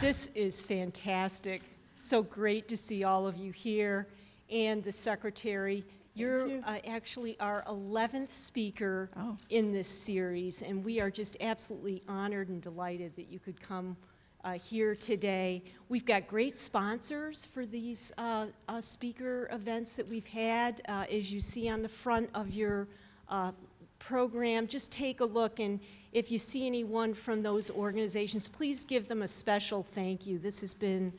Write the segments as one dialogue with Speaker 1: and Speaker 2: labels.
Speaker 1: This is fantastic. So great to see all of you here, and the secretary. You're actually our 11th speaker in this series, and we are just absolutely honored and delighted that you could come here today. We've got great sponsors for these speaker events that we've had. As you see on the front of your program, just take a look, and if you see anyone from those organizations, please give them a special thank you. This has been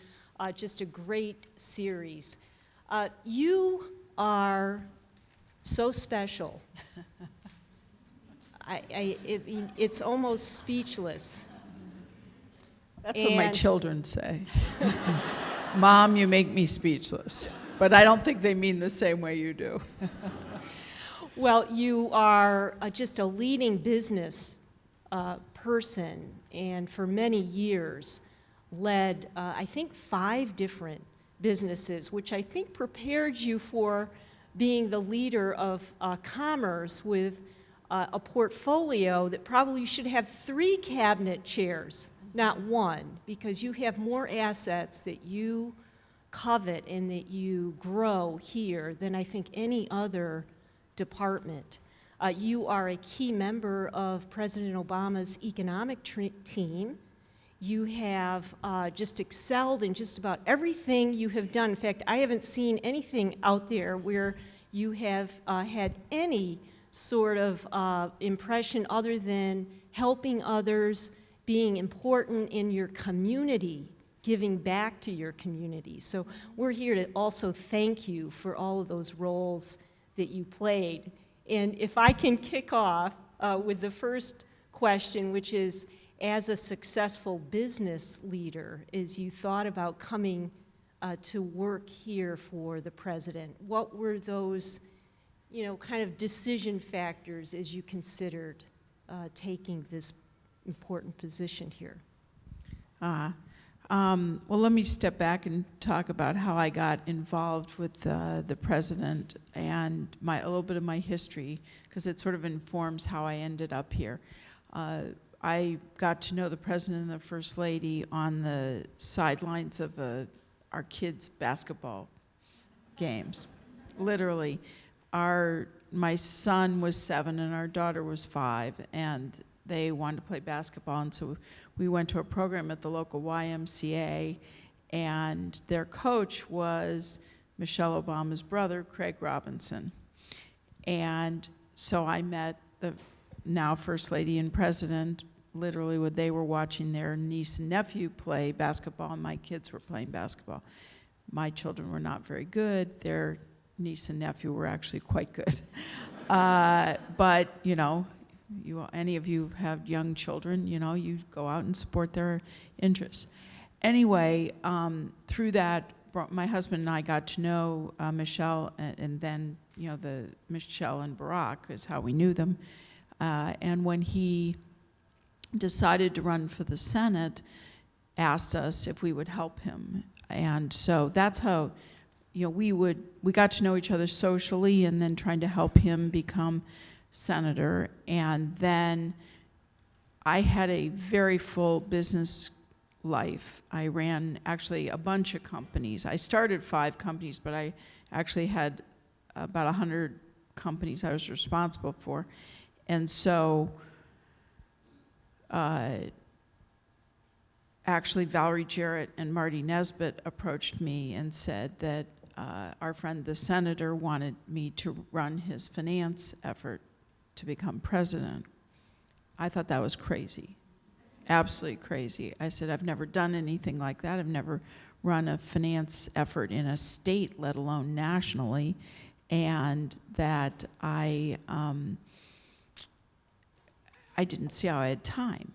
Speaker 1: just a great series. You are so special. It's almost speechless.
Speaker 2: That's what my children say. Mom, you make me speechless. But I don't think they mean the same way you do.
Speaker 1: Well, you are just a leading business person, and for many years led, I think, 5 different businesses, which I think prepared you for being the leader of commerce with a portfolio that probably should have 3 cabinet chairs, not 1, because you have more assets that you covet and that you grow here than I think any other department. You are a key member of President Obama's economic team. You have just excelled in just about everything you have done. In fact, I haven't seen anything out there where you have had any sort of impression other than helping others, being important in your community, giving back to your community. So we're here to also thank you for all of those roles that you played. And if I can kick off with the first question, which is, as a successful business leader, as you thought about coming to work here for the president, what were those, kind of decision factors as you considered taking this important position here?
Speaker 2: Well, let me step back and talk about how I got involved with the president and a little bit of my history, because it sort of informs how I ended up here. I got to know the president and the first lady on the sidelines of our kids' basketball games. Literally, my son was 7 and our daughter was 5, and they wanted to play basketball, and so we went to a program at the local YMCA, and their coach was Michelle Obama's brother, Craig Robinson. And so I met the now First Lady and President literally when they were watching their niece and nephew play basketball, and my kids were playing basketball. My children were not very good. Their niece and nephew were actually quite good. But, any of you have young children, you go out and support their interests. Anyway, through that, my husband and I got to know Michelle, and then, the Michelle and Barack is how we knew them. And when he decided to run for the Senate, asked us if we would help him. And so that's how, we got to know each other socially, and then trying to help him become senator. And then I had a very full business life. I ran actually a bunch of companies. I started 5 companies, but I actually had about 100 companies I was responsible for. And so actually Valerie Jarrett and Marty Nesbitt approached me and said that our friend the senator wanted me to run his finance effort to become president. I thought that was crazy, absolutely crazy. I said, I've never done anything like that. I've never run a finance effort in a state, let alone nationally, and that I didn't see how I had time.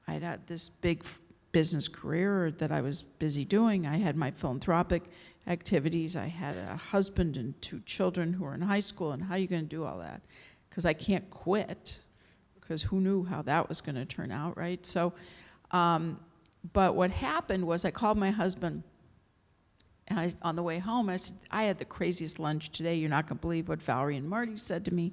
Speaker 2: I had this big business career that I was busy doing. I had my philanthropic activities. I had a husband and 2 children who were in high school, and how are you going to do all that? Because I can't quit, because who knew how that was going to turn out, right? So, but what happened was I called my husband, and on the way home, I said, I had the craziest lunch today. You're not going to believe what Valerie and Marty said to me.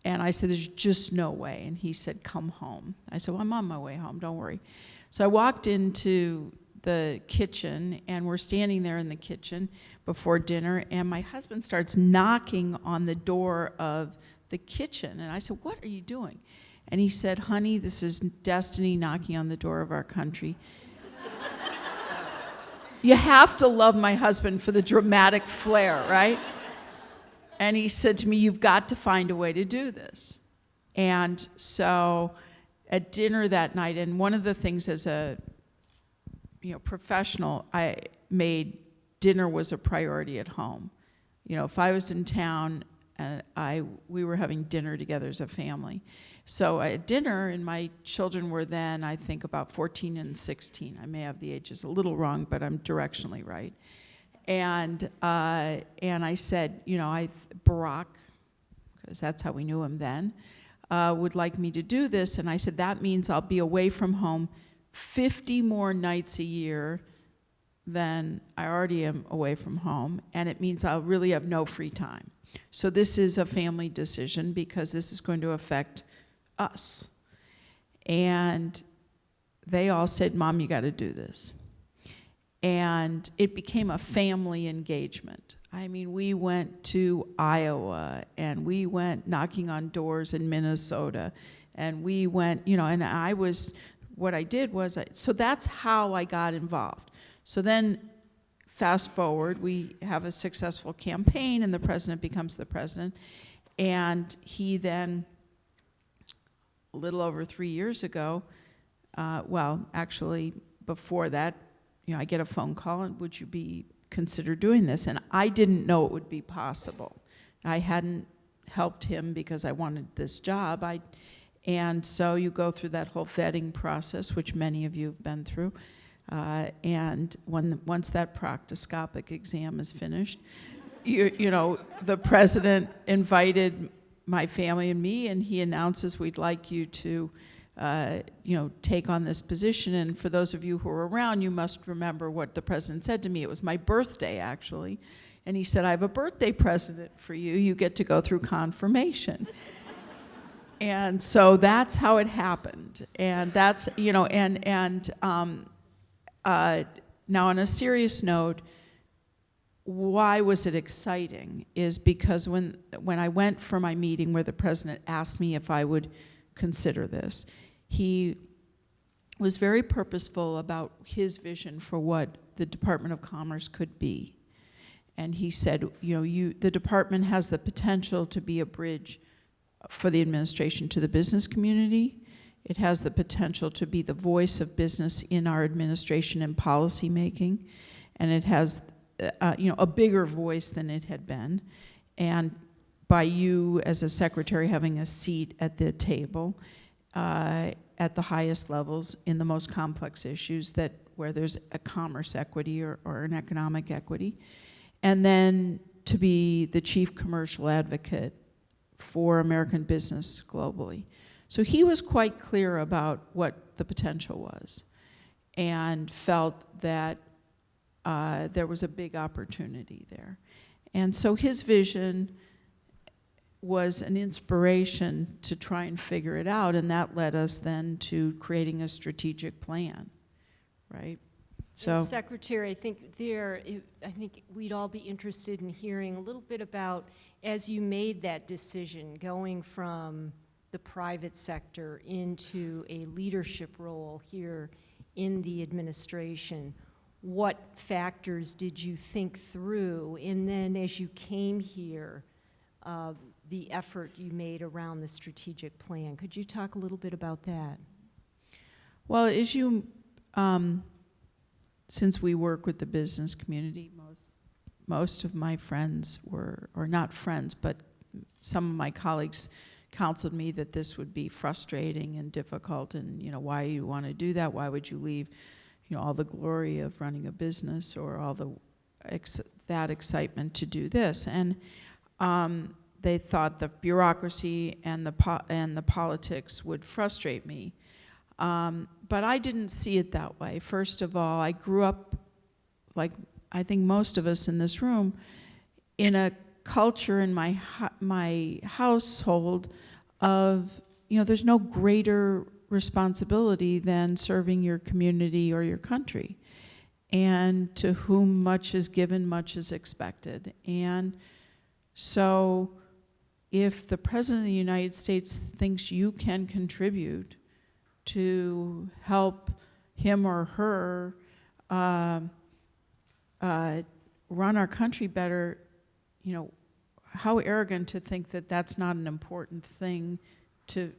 Speaker 2: And I said, there's just no way. And he said, come home. I said, well, I'm on my way home, don't worry. So I walked into the kitchen, and we're standing there in the kitchen before dinner, and my husband starts knocking on the door of the kitchen. And I said, what are you doing? And he said, honey, this is destiny knocking on the door of our country. You have to love my husband for the dramatic flair, right? And he said to me, you've got to find a way to do this. And so at dinner that night, and one of the things as a professional, I made dinner was a priority at home. If I was in town, we were having dinner together as a family. So at dinner, and my children were then, I think, about 14 and 16. I may have the ages a little wrong, but I'm directionally right. And I said, Barack, because that's how we knew him then, would like me to do this. And I said, that means I'll be away from home 50 more nights a year than I already am away from home. And it means I'll really have no free time. So this is a family decision because this is going to affect us. And they all said, Mom, you got to do this. And it became a family engagement. I mean, we went to Iowa, and we went knocking on doors in Minnesota, and we went, and what I did was, so that's how I got involved. So then, fast forward, we have a successful campaign, and the president becomes the president, and he then, a little over 3 years ago, actually before that, I get a phone call, and would you consider doing this? And I didn't know it would be possible. I hadn't helped him because I wanted this job. And so you go through that whole vetting process, which many of you have been through. And once that proctoscopic exam is finished, the president invited my family and me, and he announces, we'd like you to take on this position. And for those of you who were around, you must remember what the president said to me. It was my birthday, actually. And he said, I have a birthday present for you. You get to go through confirmation. And so that's how it happened. And that's, now on a serious note, why was it exciting is because when I went for my meeting where the president asked me if I would consider this, he was very purposeful about his vision for what the Department of Commerce could be. And he said, the department has the potential to be a bridge for the administration to the business community. It has the potential to be the voice of business in our administration and policy making. And it has a bigger voice than it had been. And by you as a secretary having a seat at the table at the highest levels in the most complex issues where there's a commerce equity or an economic equity, and then to be the chief commercial advocate for American business globally. So he was quite clear about what the potential was and felt that there was a big opportunity there. And so his vision was an inspiration to try and figure it out, and that led us then to creating a strategic plan, right? So,
Speaker 1: and Secretary, I think we'd all be interested in hearing a little bit about, as you made that decision, going from the private sector into a leadership role here in the administration, what factors did you think through? And then as you came here, the effort you made around the strategic plan. Could you talk a little bit about that?
Speaker 2: Well, as you, since we work with the business community, most of my friends were, or not friends, but some of my colleagues counseled me that this would be frustrating and difficult, and why you want to do that? Why would you leave, all the glory of running a business or all that excitement to do this? And they thought the bureaucracy and the politics would frustrate me. But I didn't see it that way. First of all, I grew up, like I think most of us in this room, in a culture in my household of, there's no greater responsibility than serving your community or your country. And to whom much is given, much is expected. And so if the President of the United States thinks you can contribute to help him or her run our country better, how arrogant to think that that's not an important thing to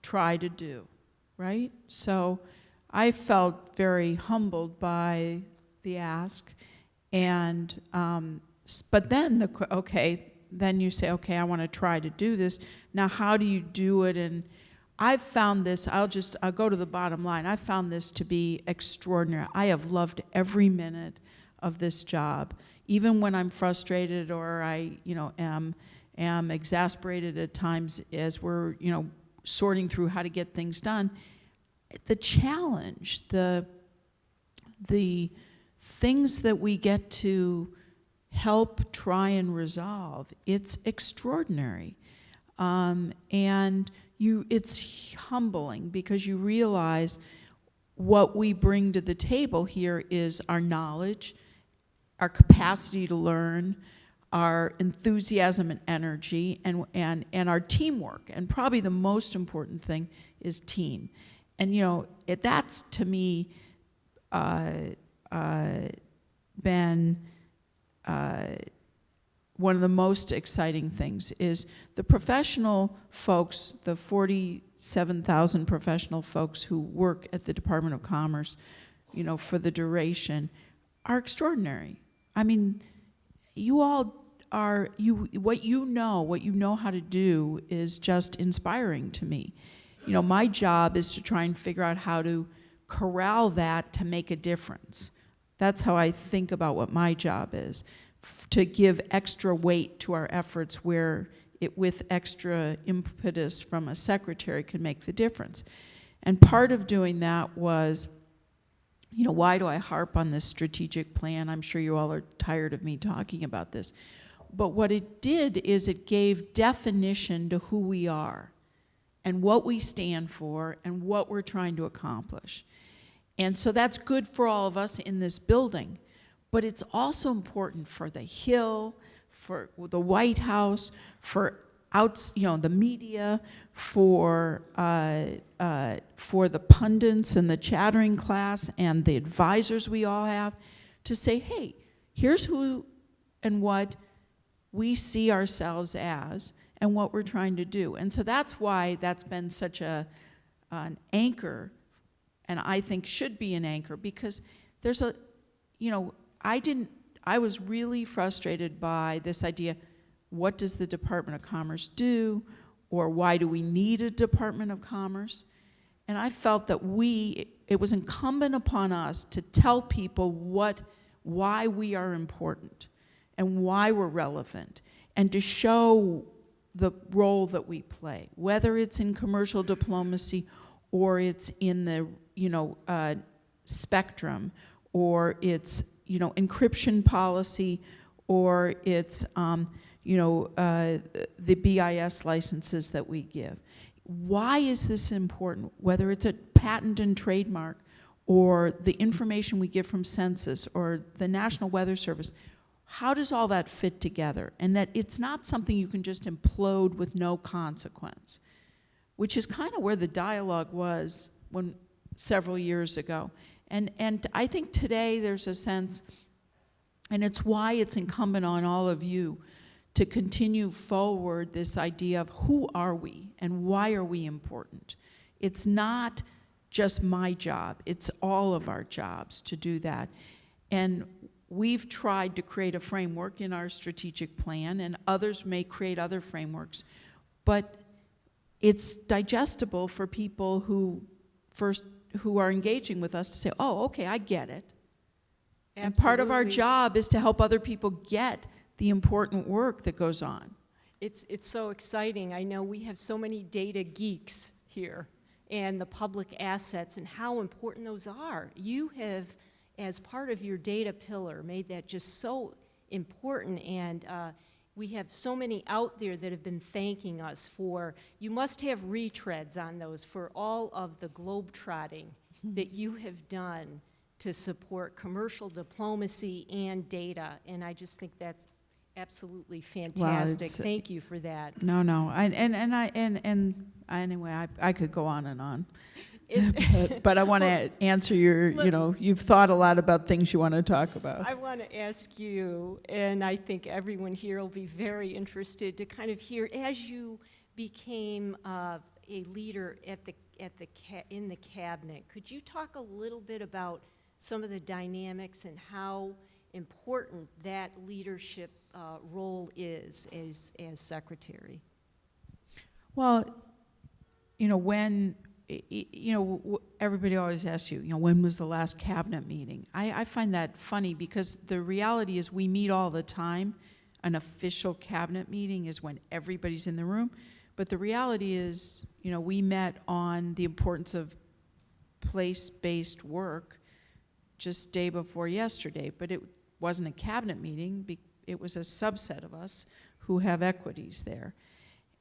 Speaker 2: try to do, right? So I felt very humbled by the ask, and but then then you say, okay, I want to try to do this. Now, how do you do it? And I've found this, I'll go to the bottom line. I've found this to be extraordinary. I have loved every minute of this job, even when I'm frustrated or I, am exasperated at times as we're, sorting through how to get things done. The challenge, the things that we get to help try and resolve, it's extraordinary. And it's humbling because you realize what we bring to the table here is our knowledge, our capacity to learn, our enthusiasm and energy, and our teamwork. And probably the most important thing is team. And that's to me been one of the most exciting things is the professional folks, the 47,000 professional folks who work at the Department of Commerce, for the duration, are extraordinary. I mean, you all are, what you know how to do is just inspiring to me. My job is to try and figure out how to corral that to make a difference. That's how I think about what my job is, to give extra weight to our efforts where it, with extra impetus from a secretary, could make the difference. And part of doing that was, why do I harp on this strategic plan? I'm sure you all are tired of me talking about this. But what it did is it gave definition to who we are and what we stand for and what we're trying to accomplish. And so that's good for all of us in this building. But it's also important for the Hill, for the White House, for the media, for the pundits and the chattering class and the advisors we all have, to say, hey, here's who and what we see ourselves as and what we're trying to do. And so that's why that's been such an anchor, and I think should be an anchor, because there's I was really frustrated by this idea, what does the Department of Commerce do, or why do we need a Department of Commerce? And I felt that it was incumbent upon us to tell people why we are important and why we're relevant, and to show the role that we play, whether it's in commercial diplomacy or it's in the spectrum, or it's encryption policy, or it's the BIS licenses that we give. Why is this important? Whether it's a patent and trademark, or the information we get from census, or the National Weather Service, how does all that fit together? And that it's not something you can just implode with no consequence, which is kind of where the dialogue was several years ago. And I think today there's a sense, and it's why it's incumbent on all of you to continue forward this idea of who are we and why are we important. It's not just my job, it's all of our jobs to do that. And we've tried to create a framework in our strategic plan, and others may create other frameworks, but it's digestible for people who are engaging with us to say, oh, okay, I get it. Absolutely. And part of our job is to help other people get the important work that goes on.
Speaker 1: It's so exciting. I know we have so many data geeks here, and the public assets and how important those are. You have, as part of your data pillar, made that just so important, and we have so many out there that have been thanking us for, you must have retreads on those for all of the globetrotting that you have done to support commercial diplomacy and data, and I just think that's absolutely fantastic. Thank you for that.
Speaker 2: No, anyway, I could go on and on. But I want to answer your, you've thought a lot about things you want to talk about.
Speaker 1: I want to ask you, and I think everyone here will be very interested to kind of hear, as you became a leader in the cabinet, could you talk a little bit about some of the dynamics and how important that leadership role is as secretary?
Speaker 2: Well, when everybody always asks you, when was the last cabinet meeting? I find that funny because the reality is we meet all the time. An official cabinet meeting is when everybody's in the room. But the reality is, we met on the importance of place-based work just day before yesterday. But it wasn't a cabinet meeting. It was a subset of us who have equities there.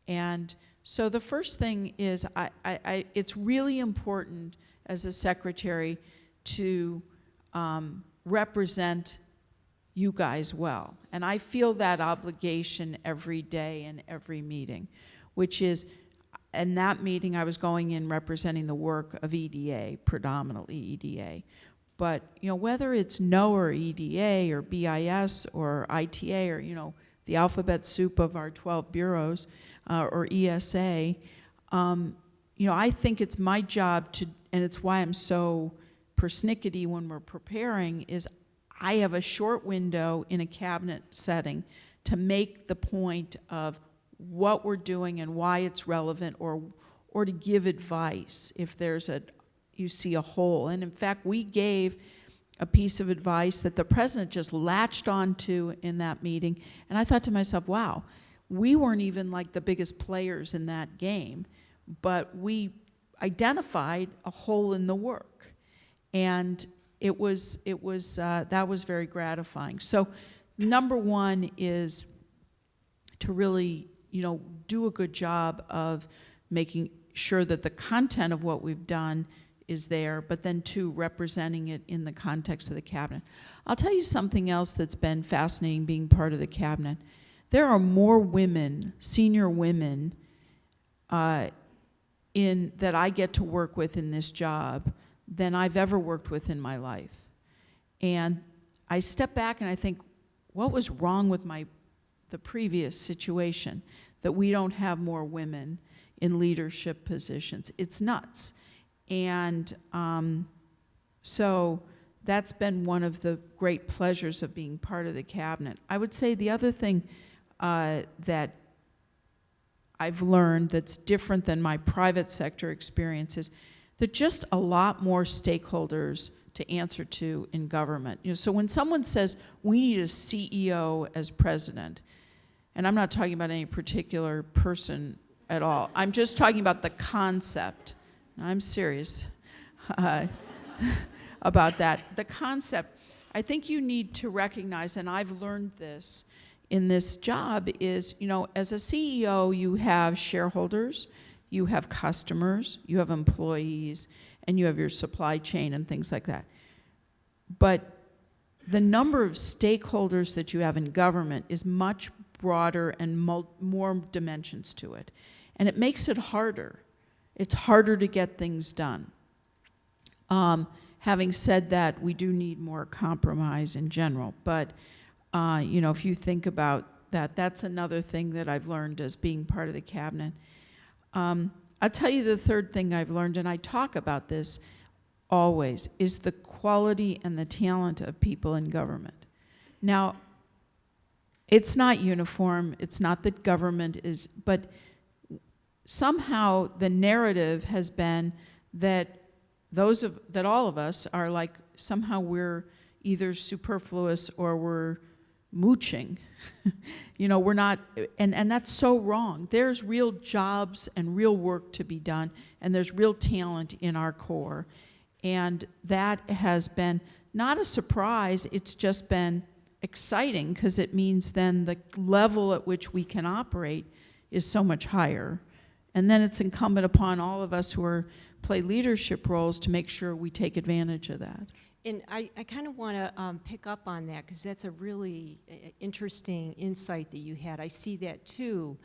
Speaker 2: And so the first thing is it's really important as a secretary to represent you guys well. And I feel that obligation every day in every meeting, which is, in that meeting I was going in representing the work of EDA, predominantly EDA. But whether it's NO or EDA or BIS or ITA or the alphabet soup of our 12 bureaus, or ESA, I think it's my job to, and it's why I'm so persnickety when we're preparing, is I have a short window in a cabinet setting to make the point of what we're doing and why it's relevant, or to give advice if you see a hole. And in fact, we gave a piece of advice that the president just latched onto in that meeting, and I thought to myself, wow, we weren't even like the biggest players in that game, but we identified a hole in the work, and that was very gratifying. So, number one is to really, do a good job of making sure that the content of what we've done is there, but then two, representing it in the context of the cabinet. I'll tell you something else that's been fascinating being part of the cabinet. There are more women, senior women, that I get to work with in this job than I've ever worked with in my life. And I step back and I think, what was wrong with the previous situation that we don't have more women in leadership positions? It's nuts. And so that's been one of the great pleasures of being part of the cabinet. I would say the other thing that I've learned that's different than my private sector experiences, there are just a lot more stakeholders to answer to in government. So when someone says, we need a CEO as president, and I'm not talking about any particular person at all, I'm just talking about the concept. I'm serious about that. The concept, I think you need to recognize, and I've learned this in this job, is, as a CEO, you have shareholders, you have customers, you have employees, and you have your supply chain and things like that. But the number of stakeholders that you have in government is much broader and more dimensions to it. And it makes it harder. It's harder to get things done. Having said that, we do need more compromise in general. But, if you think about that, that's another thing that I've learned as being part of the cabinet. I'll tell you the third thing I've learned, and I talk about this always, is the quality and the talent of people in government. Now, it's not uniform. It's not that government is, but somehow the narrative has been that all of us are like, somehow we're either superfluous or we're mooching. We're not, and that's so wrong. There's real jobs and real work to be done, and there's real talent in our core. And that has been not a surprise, it's just been exciting because it means then the level at which we can operate is so much higher. And then it's incumbent upon all of us who play leadership roles to make sure we take advantage of that.
Speaker 1: And I kind of want to pick up on that because that's a really interesting insight that you had. I see that too.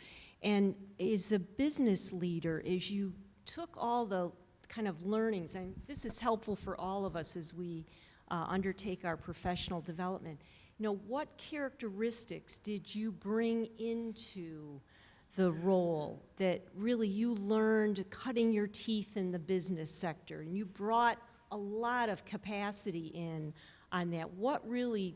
Speaker 1: And as a business leader, as you took all the kind of learnings, and this is helpful for all of us as we undertake our professional development, what characteristics did you bring into the role that really you learned cutting your teeth in the business sector, and you brought a lot of capacity in on that? What really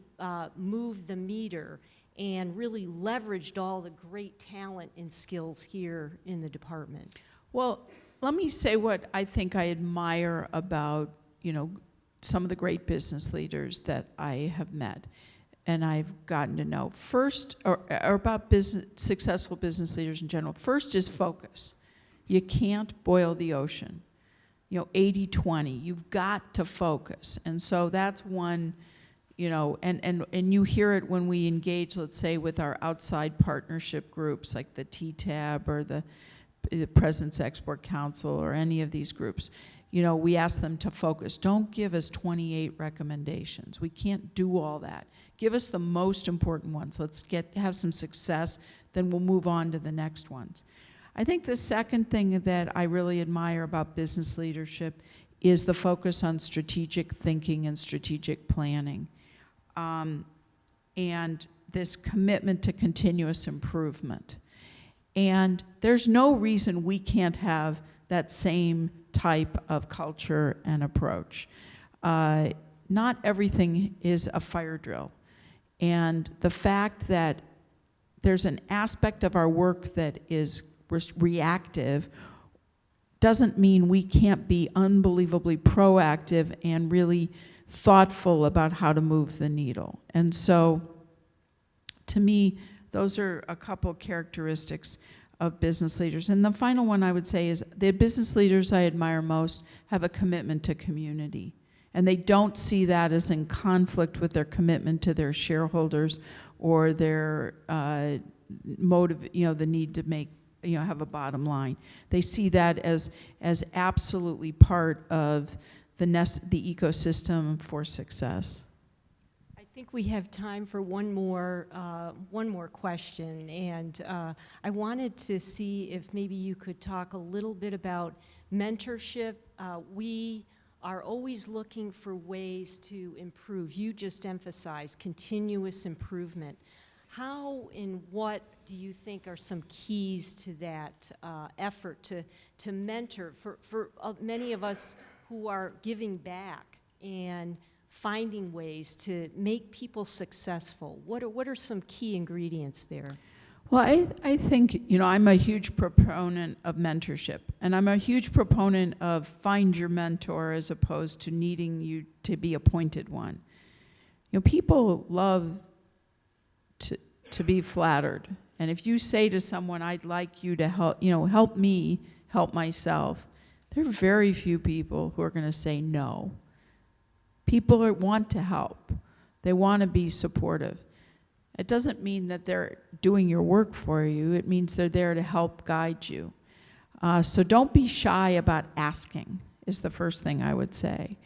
Speaker 1: moved the meter and really leveraged all the great talent and skills here in the department?
Speaker 2: Well, let me say what I think I admire about, some of the great business leaders that I have met and I've gotten to know. First, or about successful business leaders in general, first is focus. You can't boil the ocean. 80-20, you've got to focus. And so that's one, and you hear it when we engage, let's say, with our outside partnership groups like the TTAB or the President's Export Council or any of these groups. We ask them to focus. Don't give us 28 recommendations. We can't do all that. Give us the most important ones. Let's have some success, then we'll move on to the next ones. I think the second thing that I really admire about business leadership is the focus on strategic thinking and strategic planning, and this commitment to continuous improvement. And there's no reason we can't have that same type of culture and approach. Not everything is a fire drill. And the fact that there's an aspect of our work that is reactive doesn't mean we can't be unbelievably proactive and really thoughtful about how to move the needle. And so, to me, those are a couple characteristics of business leaders. And the final one I would say is the business leaders I admire most have a commitment to community. And they don't see that as in conflict with their commitment to their shareholders or their motive, the need to make, have a bottom line. They see that as absolutely part of the ecosystem for success.
Speaker 1: I think we have time for one more question, and I wanted to see if maybe you could talk a little bit about mentorship. We are always looking for ways to improve. You just emphasized continuous improvement. How and what do you think are some keys to that effort to mentor for many of us who are giving back and finding ways to make people successful? What are some key ingredients there?
Speaker 2: Well, I think, I'm a huge proponent of mentorship, and I'm a huge proponent of find your mentor as opposed to needing you to be appointed one. People love to be flattered. And if you say to someone, I'd like you to help me help myself, there are very few people who are going to say no. People want to help. They want to be supportive. It doesn't mean that they're doing your work for you. It means they're there to help guide you. So don't be shy about asking, is the first thing I would say.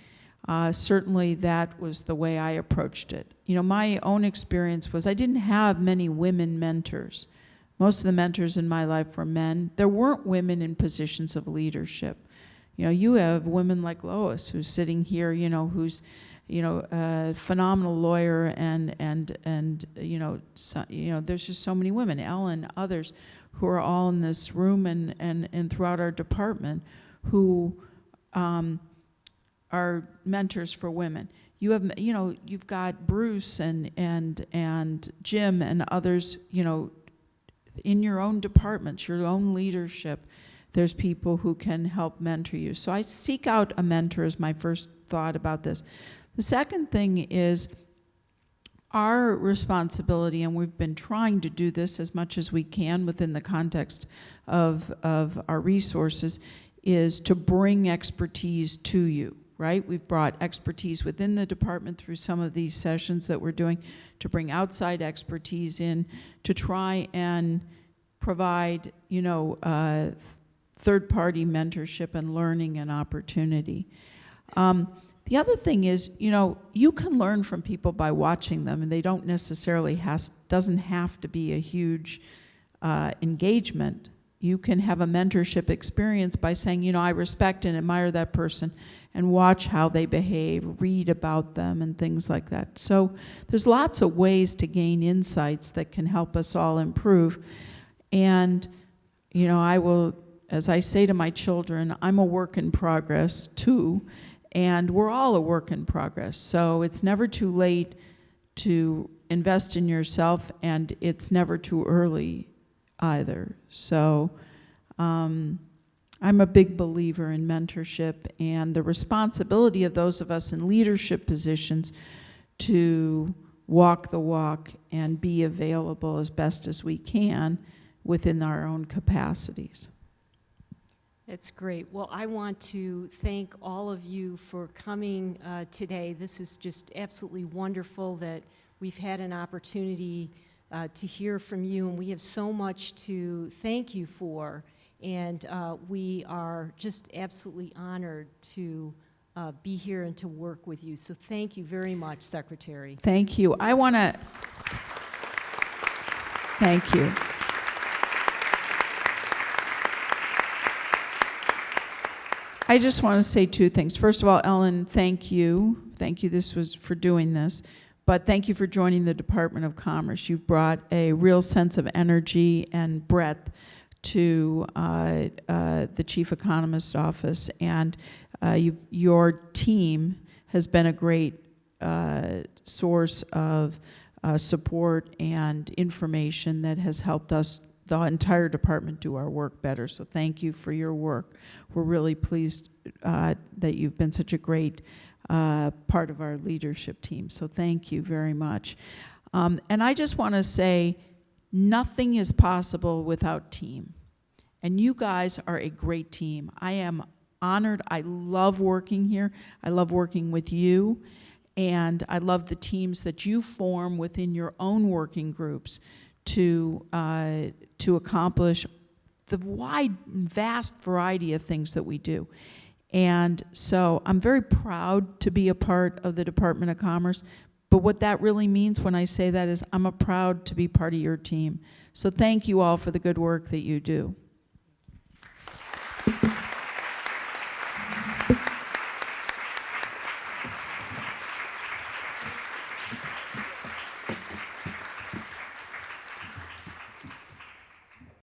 Speaker 2: Certainly that was the way I approached it. My own experience was I didn't have many women mentors. Most of the mentors in my life were men. There weren't women in positions of leadership. You have women like Lois, who's sitting here, who's, a phenomenal lawyer, and there's just so many women, Ellen, others, who are all in this room and throughout our department, who are mentors for women. You've got Bruce and Jim and others, in your own departments, your own leadership. There's people who can help mentor you. So I seek out a mentor as my first thought about this. The second thing is our responsibility, and we've been trying to do this as much as we can within the context of our resources, is to bring expertise to you, right? We've brought expertise within the department through some of these sessions that we're doing to bring outside expertise in to try and provide, you know, third-party mentorship and learning and opportunity. The other thing is, you know, you can learn from people by watching them, and they don't necessarily doesn't have to be a huge engagement. You can have a mentorship experience by saying, you know, I respect and admire that person, and watch how they behave, read about them, and things like that. So there's lots of ways to gain insights that can help us all improve. And, you know, I will, as I say to my children, I'm a work in progress too, and we're all a work in progress. So it's never too late to invest in yourself, and it's never too early either. So I'm a big believer in mentorship and the responsibility of those of us in leadership positions to walk the walk and be available as best as we can within our own capacities.
Speaker 1: That's great. Well, I want to thank all of you for coming today. This is just absolutely wonderful that we've had an opportunity to hear from you, and we have so much to thank you for, and we are just absolutely honored to be here and to work with you. So thank you very much, Secretary.
Speaker 2: Thank you. I want to thank you. I just want to say two things. First of all, Ellen, thank you. Thank you for doing this. But thank you for joining the Department of Commerce. You've brought a real sense of energy and breadth to the Chief Economist's office, and your team has been a great source of support and information that has helped us, the entire department, do our work better. So thank you for your work. We're really pleased that you've been such a great part of our leadership team. So thank you very much. And I just want to say, nothing is possible without team. And you guys are a great team. I am honored. I love working here. I love working with you. And I love the teams that you form within your own working groups to accomplish the vast variety of things that we do. And so I'm very proud to be a part of the Department of Commerce, but what that really means when I say that is I'm proud to be part of your team. So thank you all for the good work that you do.